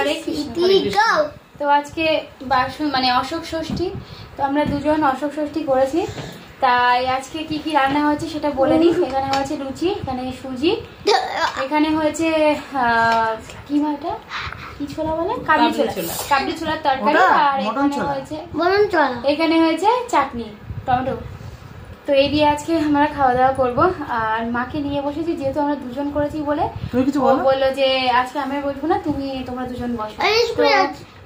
হরে কৃষ্ণ। তো আজকে মানে অশোক ষষ্ঠী, তো আমরা দুজন অশোক ষষ্ঠী করেছি। তাই আজকে কি কি রান্না হয়েছে সেটা বলে দিই। এখানে হয়েছে লুচি, এখানে সুজি, এখানে হয়েছে কি মাটা কি ছোলা বলে, কাবলি ছোলার তরকারি, আর এখানে হয়েছে চাটনি টমেটো। তো এই দিয়ে আজকে আমরা খাওয়া দাওয়া করবো। আর মাকে নিয়ে বসেছি, যেহেতু আমরা দুজন করেছি বলে বললো যে আজকে আমি বলবো না, তোমরা দুজন বসো।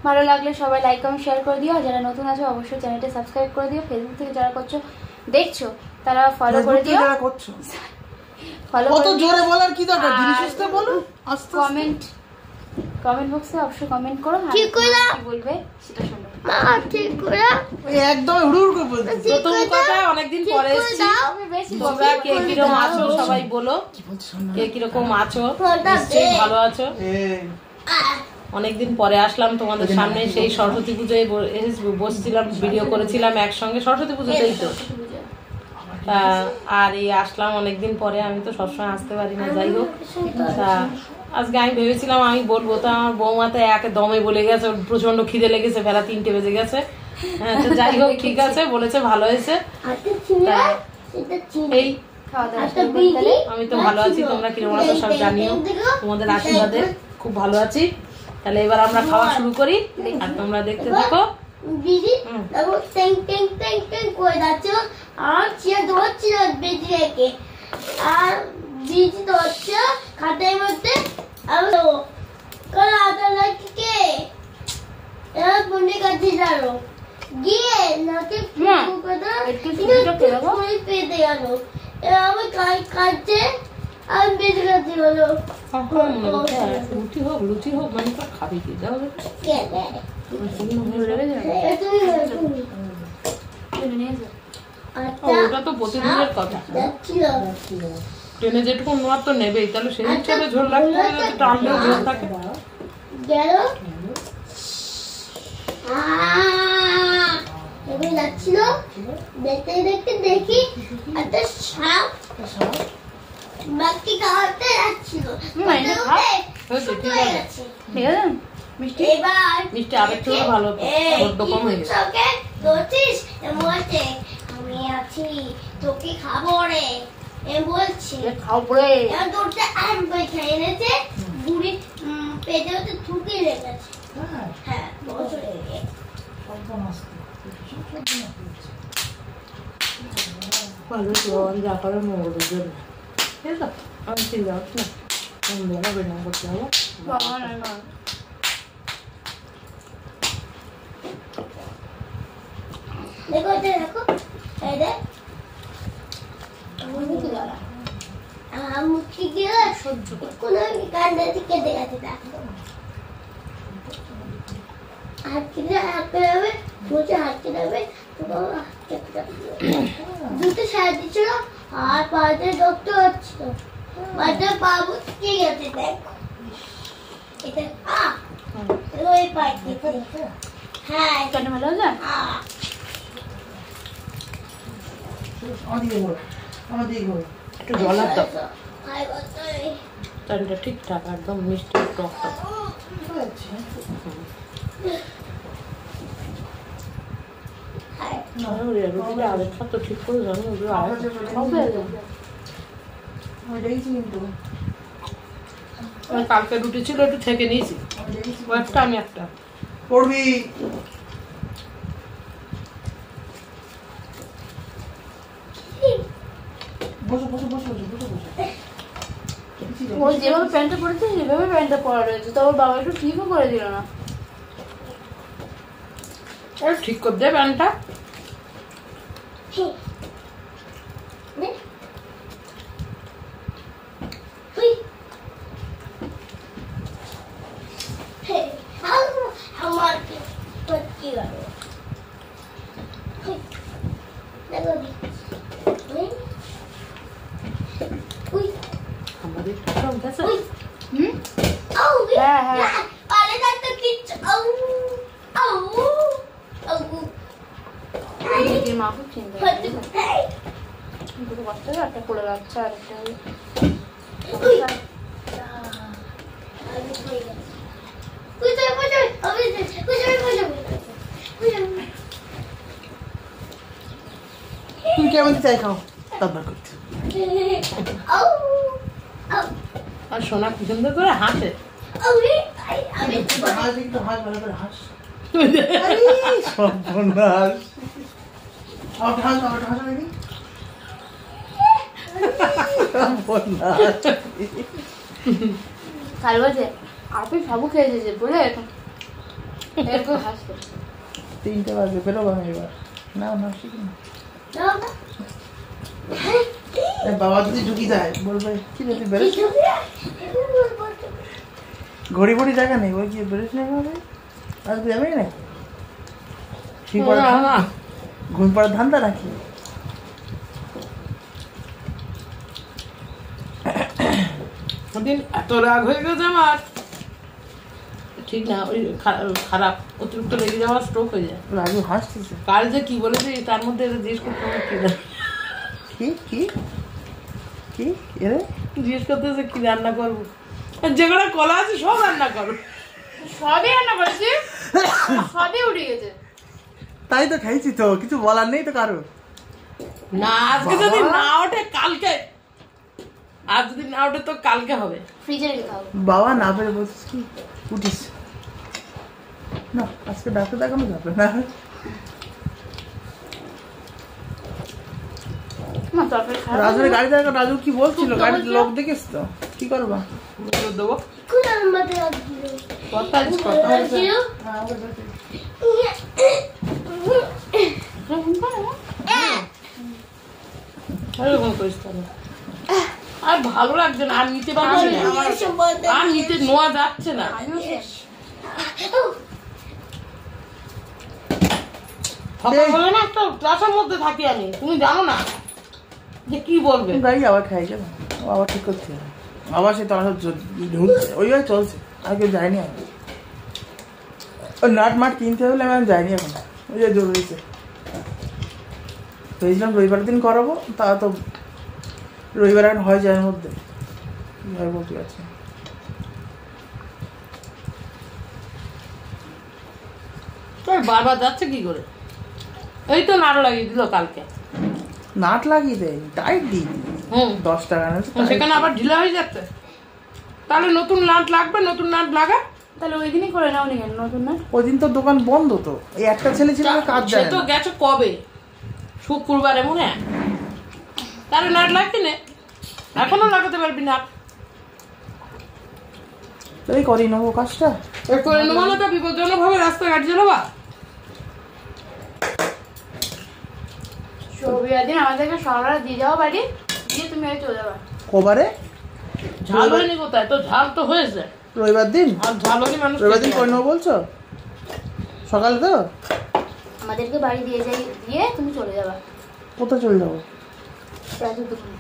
ভালো লাগলে সবাই লাইক কমেন্ট শেয়ার করে দিও, আর যারা নতুন আছো অবশ্যই চ্যানেলটা সাবস্ক্রাইব করে দিও। ফেসবুক থেকে যারা দেখছো তারা ফলো করে দিও, ফলো কত জোরে বলার কি দরকার, জিনিস আসতে বলো, কমেন্ট বক্সে অবশ্যই কমেন্ট করো, ঠিক করে কি বলবে সেটা শোনো। ঠিক করে ওই একদম হুড়ুর করে বলতে প্রথম কথা অনেকদিন পরে এসেছি, আমি বেশি তোমরা কে কি রকম আছো সবাই বলো, কে কি রকম আছো, নিশ্চয়ই ভালো আছো। অনেকদিন পরে আসলাম তোমাদের সামনে, সেই সরস্বতী পুজোয় বসছিলাম, ভিডিও করেছিলাম একসঙ্গে, সরস্বতী পুজোতেই তো। আর এই আসলাম অনেকদিন পরে, আমি তো সবসময় আসতে পারি না, যাই হোক। তা আজকে আমি ভেবেছিলাম আমি বলবো, তো আমার বৌমাতে একে দমে বলে গেছে, প্রচন্ড খিদে লেগেছে, বেলা 3টে বেজে গেছে। হ্যাঁ, তো যাই হোক, ঠিক আছে, বলেছে ভালো হয়েছে। এই আমি তো ভালো আছি, তোমরা কিরকম আছো সব জানিও, তোমাদের আশীর্বাদে খুব ভালো আছি। তাহলে এবার আমরা খাওয়া শুরু করি, আর তোমরা দেখতে থাকো। দিদি দেখো টেং টেং টেং টেং করে যাচ্ছে, আর চেয়ার ধরছে বেজি রেখে, আর দিদি ধরছে খাটের মধ্যে। আর কাল আটা লাগছে কে এরা পুনে কাছে যাও গিয়ে নাকে কথা একটু পেতে গেল, আমি কাটছে আর বেজে গেছে হলো। লুচি হোক মানে খাবি কি যাও ওটা তো প্রতিদিনের কথা, ট্রেনে যেটুকু নোয়ার তো নেবেই, তাহলে সেই হিসাবে ঝোল লাগবে, টানলেও ঝোল থাকে। যাচ্ছিল দেখতে দেখতে দেখি একটা সাপ বাকি খাওয়াতে যাচ্ছিল, মিষ্টি আরেকটু ভালো, কম হয়ে গেছে। আমি আছি তোকে খাবো রে বলছি, খাবো রে খেয়ে এনেছে, বুড়ি পেটে হতে ঠুকে লেগেছে। হ্যাঁ যা করে মঙ্গলের জন্য, ঠিক আছে, আমি ঠিক যাচ্ছি না, বেনাম করতে হবে। দেখো দেখো এই দেখ মুখে গিয়ে সহ্য কোনো কান্না থেকে দেখাতে থাকতো, হাঁটতে হাঁটতে যাবে, বসে হাঁটতে যাবে, দুটো সাইড দিচ্ছিল, আর পাতে রক্ত হচ্ছিল, পাতে পা বুঝতে গেছে। দেখো এটা ওই পাইতে, হ্যাঁ কেন ভালো হয়েছে, একটু জল আর দাও, চাটনিটা ঠিকঠাক একদম মিষ্টি টক টক। রুটিটা আগে তো ঠিক করে জানো, কালকে রুটি ছিল একটু থেকে নিয়েছি, একটা আমি একটা পড়বি। ওই যেভাবে প্যান্টটা পরেছে সেভাবে প্যান্টটা পরা রয়েছে, তো ওর বাবা একটু ঠিকও করে দিল না, ঠিক করে দে প্যান্টটা। মা খুব চিন্তা দুটো বাচ্চা, একটা পড়ে যাচ্ছে, আর একটা কেমন চাই খাও তারপর করতে। আউ আউ আর সোনা কি সুন্দর করে হাসে। আমি হাস একটু হাস ভালো করে হাস। আরে সর্বনাশ। আউট হাস নাকি? সর্বনাশ। কাল বলছে আপনি সবু খেয়ে এসেছে বলে এরকম হাসতো। 3টে বাজে বেরোবো আমি এবার। না শিখি না। বাবা যদি ঢুকি যায় বলবে কি রে তুই বেরোস? ঘড়ি ফড়ি দেখা নেই ওই কি বেরোস না এভাবে? আজকে যাবে না ঘুম পড়ার ধান্দা রাখি। ওদিন এত রাগ হয়ে গেছে আমার, ঠিক না, ওই খারাপ অতিরিক্ত লেগে যাওয়া স্ট্রোক হয়ে যায়। রাজু হাসতেছে। কাল যে কি বলেছে তার মধ্যে জিজ্ঞেস করতে হবে কি কি কি এরে জিজ্ঞেস করতেছে কি রান্না করবো, যেগুলো কলা আছে সব রান্না করো। সবই রান্না করেছি, সবই উঠে গেছে। তাই তো খাইছি তো, কিছু বলার নেই তো কারো। না আজকে যদি না ওঠে কালকে, আজ যদি না ওঠে তো কালকে হবে। ফ্রিজে রেখে খাবো। বাবা না পেরে বলছিস কি উঠিস না, আজকে ডাক্তার দেখানো যাবে না। না তরকারি খারাপ রাজুর গাড়ি দেখা, রাজু কি বলছিল গাড়ির লোক দেখিস তো কি করবা? দেবো কোন আমাদের আসলো কথা কথা এরকম করিস তাহলে। আর ভালো লাগছে না, আর নিতে পারছি না, আর নিতে নোয়া যাচ্ছে না। সকালবেলা না একটা ক্লাসের মধ্যে থাকি আমি, তুমি জানো না যে কি বলবে। গাড়ি আবার খাই কেন? ও আবার ঠিক করছে আবার, সে তোমার ওইভাবে চলছে, আর কেউ যায়নি এখন। ওই নাট মাট কিনতে হলে আমি যাইনি এখন, ওই যে জরুরিছে ভেবেছিলাম রবিবার দিন করাবো, তা তো রবিবার এখন হয় যায় মধ্যে ঠিক আছে। বারবার যাচ্ছে কি করে? এই তো নাড়ু লাগিয়ে দিল কালকে। নাট লাগিয়ে দেয় টাইট দিই 10 টাকা না, সেখানে আবার ঢিলা হয়ে যাচ্ছে। তাহলে নতুন নাট লাগবে, নতুন নাট লাগা। তাহলে ওই দিনই করে নাও নি কেন নতুন না? ওই দিন তো দোকান বন্ধ, তো এই একটা ছেলে ছিল কাজ সে যায় তো না। গেছে কবে, শুক্রবারে মনে হয়। তাহলে নাট লাগবে না, এখনো লাগাতে পারবি না। তাই করি নেবো কাজটা করে নেবো না তো বিপজ্জনক ভাবে রাস্তায় গাড়ি চালাবা। রবিবার দিন আমাদেরকে সকালে দিয়ে যাও বাড়ি, দিয়ে তুমি ওই চলে যাবা। কবারে ঝাল হয়নি কোথায়, তো ঝাল তো হয়েছে। রবিবার দিন, আর ঝাল হয়নি মানুষ রবিবার দিন করে নেবো বলছো সকালে তো? আমাদেরকে বাড়ি দিয়ে দিয়ে তুমি চলে যাবা। কোথায় চলে যাবো? রাজুর দোকানে।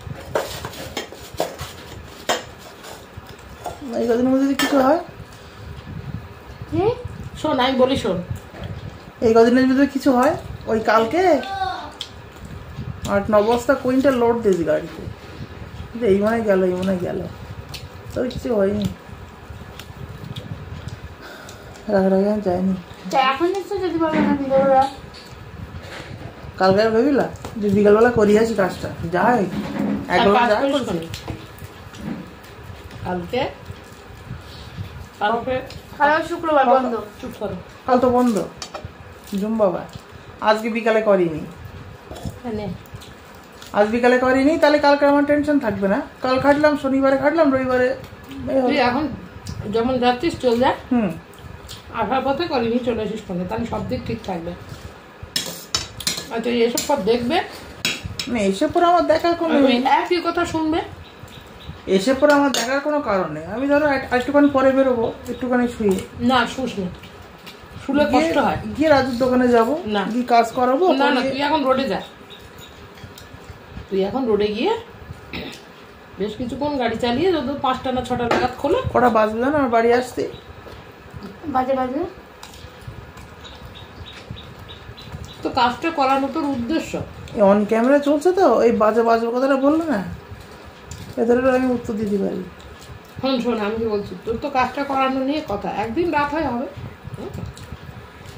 এই কদিনের মধ্যে যদি কিছু হয়, কি শোন আমি বলি, শোন এই কদিনের মধ্যে কিছু হয়, ওই কালকে 8-9 বস্তা কুইন্টাল লোড দিয়েছি গাড়িতে, এই মনে গেল তো কিছু হয়নি, রাগে আমি যাইনি। তা এখন নিশ্চয় যদি পারবে না বিকেলবেলা। কালকে আর ভেবিলা যে বিকালবেলা করি আসি কাজটা, যাই আর একবেলা কাজ যাই করিস করছি। কেন? কালকে কালকে কাল শুক্রবার বন্ধ। চুপ করো। কাল তো বন্ধ জুম বাবা, আজকে বিকালে করিনি, আজ বিকালে করিনি, তাহলে কালকে আমার টেনশন থাকবে না। কাল খাটলাম, শনিবারে খাটলাম, রবিবারে তুই এখন যেমন যাচ্ছিস চল যা, হুম আসার পথে করিনি চলে আসিস ফোনে, তাহলে সব দিক ঠিক থাকবে। আচ্ছা এসব পর দেখবে, না এসে পরে আমার দেখার কোনো একই কথা শুনবে। এসে পরে আমার দেখার কোনো কারণ নেই। আমি ধরো একটুখানি পরে বেরোবো, একটুখানি শুয়ে, না শুস না, শুলে কষ্ট হয়। গিয়ে রাজুর দোকানে যাবো, না। গিয়ে কাজ করাবো। না না তুই এখন রোডে যা, তুই এখন রোডে গিয়ে বেশ কিছুক্ষণ গাড়ি চালিয়ে যত 5টা না 6টা নাগাদ খোলো। কটা বাজবে না আমার বাড়ি আসতে? বাজে তো কাজটা করানো তোর উদ্দেশ্য। অন ক্যামেরা চলছে তো, এই বাজে কথাটা বললো না, এদের আমি উত্তর দিতে পারি। শোন আমি কি বলছি, তোর তো কাজটা করানো নিয়ে কথা। একদিন রাত হয় হবে,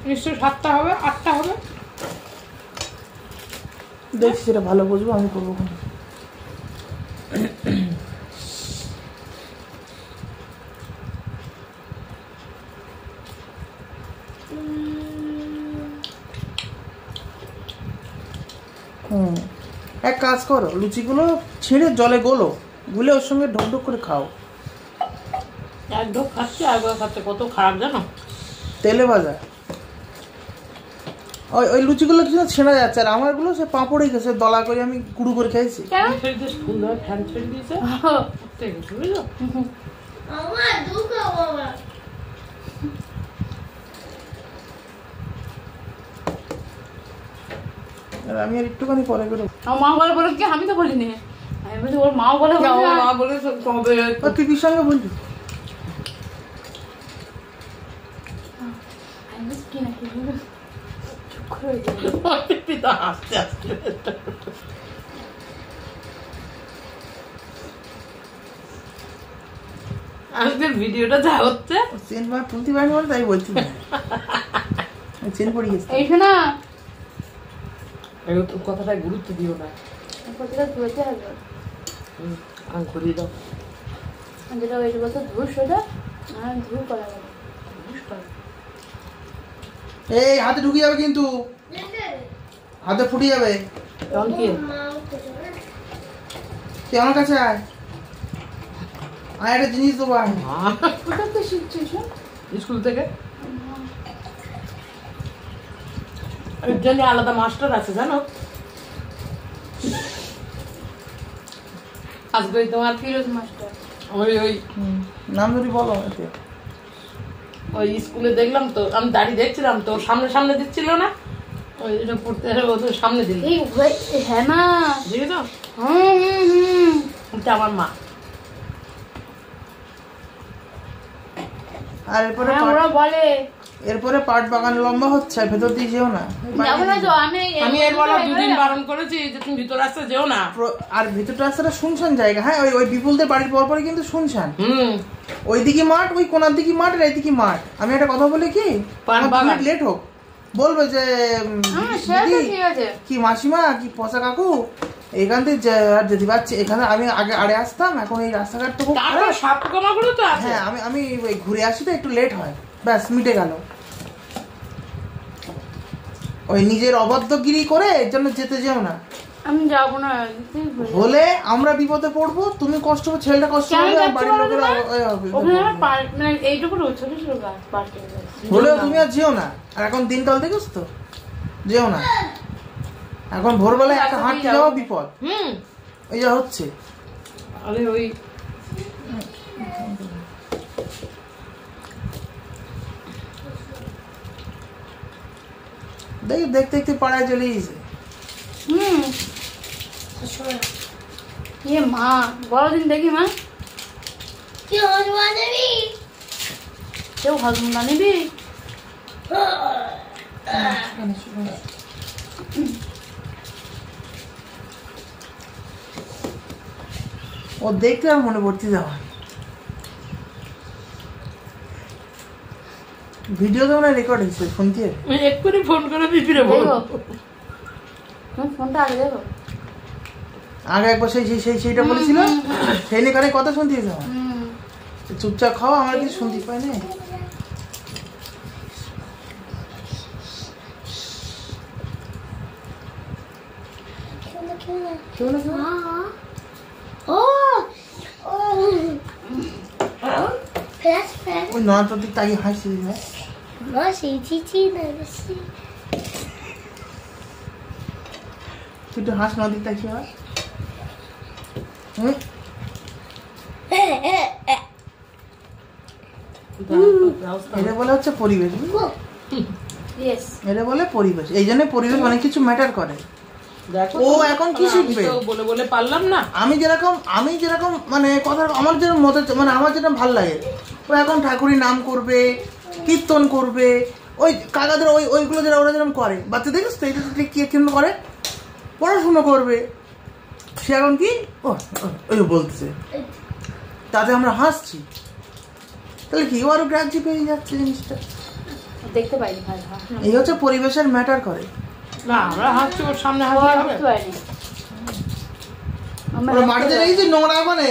নিশ্চয় 7টা হবে 8টা হবে, দেখছি সেটা ভালো বুঝবো, আমি করবো কেন। এক কাজ করো, লুচিগুলো ছিঁড়ে জলে গোলো, গুলে ওর সঙ্গে ঢোক ঢোক করে খাও। এক ঢোক খাচ্ছে আর একবার খাচ্ছে, কত খারাপ জানো। তেলে ভাজা ওই লুচিগুলো কিছু ছেঁড়া যাচ্ছে, আর আমারগুলো সে পাঁপড়ে গেছে, দলা করে আমি গুঁড়ো করে খাইছি। কেন? সুন্দর ফ্যান ছেড়ে দিয়েছে বুঝলো। আমার দুঃখ বাবা। আর আমি আর একটুখানি পরে করে আমার মা বলে বলে কি, আমি তো বলিনি। আমি বলছি ওর মাও বলে বলে আমার মা বলে কবে তুই কি সঙ্গে বলবি? আমি বলছি কি না কি চুপ করে পিতা হাসতে হাসতে আজকের ভিডিওটা যা হচ্ছে চেন বার তুলতে পারিনি বলে তাই বলছি না। চেন পড়ে গেছে। এই শোনা কথাটায় গুরুত্ব দিও না। প্রতিটা ধুতে হবে, আমি ঘুরিয়ে দাও। যেটা ওই বলতো ধুর সোজা আর ধুর করা যাবে। এই হাতে ঢুকে যাবে কিন্তু, হাতে ফুটে যাবে। তখন কি তুই আমার কাছে আয়, আর একটা জিনিস দেবো। আয় ওটা তো শিখছিস স্কুল থেকে এর জন্য আলাদা মাস্টার আছে জানো। আজকে তোমার ফিরোজ মাস্টার, ওই নাম ধরি বলো। এতে ওই স্কুলে দেখলাম তো, আমি দাঁড়িয়ে দেখছিলাম তো, সামনে সামনে দিচ্ছিল না, ওই এটা পড়তে ও তো সামনে দিল। এই হ্যাঁ না বুঝলি তো, এটা আমার মা। আর এরপরে হ্যাঁ ওরা বলে এরপরে পাট বাগান লম্বা হচ্ছে, আর ভেতর দিয়ে যেও না। যাবো না তো আমি এর বলা দুদিন বারণ করেছি যে তুমি ভিতর আসতে যেও না। আর ভেতরটা রাস্তাটা শুনশান জায়গা। হ্যাঁ ওই বিপুলদের বাড়ির পরপরই কিন্তু শুনশান। ওইদিকে মাঠ, ওই কোনার দিকে মাঠ, আর এইদিকে মাঠ। আমি একটা কথা বলি কি, লেট হোক বলবে যে কি মাসিমা কি পচা কাকু এখান থেকে আর যেতে পারছি, এখানে আমি আগে আড়ে আসতাম, এখন এই রাস্তাঘাট তো খুব খারাপ। হ্যাঁ আমি ঘুরে আসি তো একটু লেট হয়, ব্যাস মিটে গেল। ওই নিজের অবাধ্যগিরি করে এর জন্য যেতে যেও না। আমি যাবো না, হলে আমরা বিপদে পড়বো, তুমি কষ্ট হবে, ছেলেটা কষ্ট হবে, আর বাড়ির লোকেরা মানে এইটুকু ছোট ছোট গাছ পার্কে হলেও তুমি আর যেও না। আর এখন দিনকাল দেখিস তো, যেও না। এখন ভোরবেলায় একা হাঁটতে যাওয়া বিপদ। এই যা হচ্ছে। আরে ওই দেখি দেখতে দেখতে পাড়ায় চলে গেছে। এ মা বড়দিন দেখি মা, কি হলুয়া দেবি? কেউ হজম নিবি? ও দেখতে আর মনে পড়তে যাওয়া ভিডিও তো মানে রেকর্ড হয়েছে, শুনতে এক্ষুনি ফোন করে বিপিরে বলবো। ফোনটা আগে দেখো। আগে একবার সেইটা বলেছিল, সেই নিয়ে কানে কথা শুনতে যাওয়া। চুপচাপ খাও, আমার কিছু শুনতে পাই না। ওই নটার দিক তাকিয়ে হাসি। তুই একটু হাস নদীর তাকিয়ে হয়। এটা বলে হচ্ছে পরিবেশ, বুঝলো? এটা বলে পরিবেশ। এই জন্য পরিবেশ অনেক কিছু ম্যাটার করে। ও এখন কি শিখবে বলে বলে পারলাম না। আমি যেরকম মানে কথা আমার যেরকম মতে, মানে আমার যেটা ভাল লাগে, ও এখন ঠাকুরের নাম করবে, কীর্তন করবে, ওই কাকাদের ওইগুলো যেটা ওরা যেরকম করে, বাচ্চা দেখিস তো, এটা কি কেমন করে, পড়াশুনো করবে। সে এখন কি ওই বলতেছে, তাতে আমরা হাসছি, তাহলে কি আরো গ্রাহ্য পেয়ে যাচ্ছে জিনিসটা। দেখতে পাই এই হচ্ছে পরিবেশের ম্যাটার করে। না আমরা হাঁটছি ওর সামনে ও হাঁটলে আর হবে বুঝতে পারেনি। আমরা ওরা মাটিতে রেখেছি নোংরা ওখানে।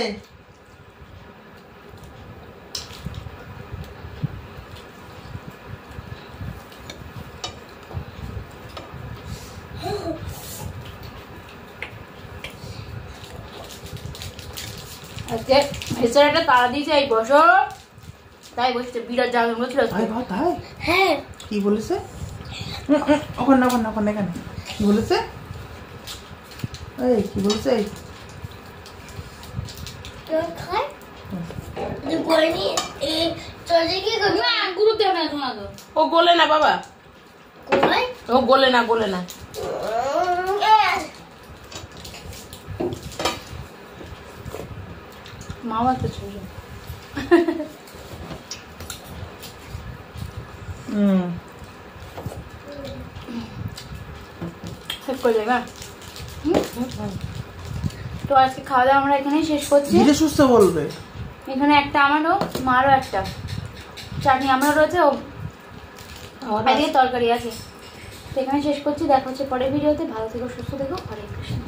আজকে ভেতরে একটা তালা দিয়েছে, এই বসো, তাই বসছে, বিরাট জামা বলছিল তাই ভাই তাই হ্যাঁ কি বলেছে? ওখানে না, ওখানে না, ওখানে এখানে কি বলেছে? এই কি বলেছে? এই তোর খাই তুই বলনি এই চলে কি করবি না গুরুত্ব হবে না তোমার তো। ও গলে না বাবা, কই ও গলে না গলে না। মাও একটা ছোট সেভ করে দেবে। তো আজকে খাওয়া দাওয়া আমরা এখানেই শেষ করছি। ধীরে সুস্থ বলবে। এখানে একটা আমারও, মারও একটা চাটনি আমারও রয়েছে, ও এদিকে তরকারি আছে। তো এখানে শেষ করছি, দেখা হচ্ছে পরের ভিডিওতে। ভালো থেকো, সুস্থ থেকো, হরে কৃষ্ণ।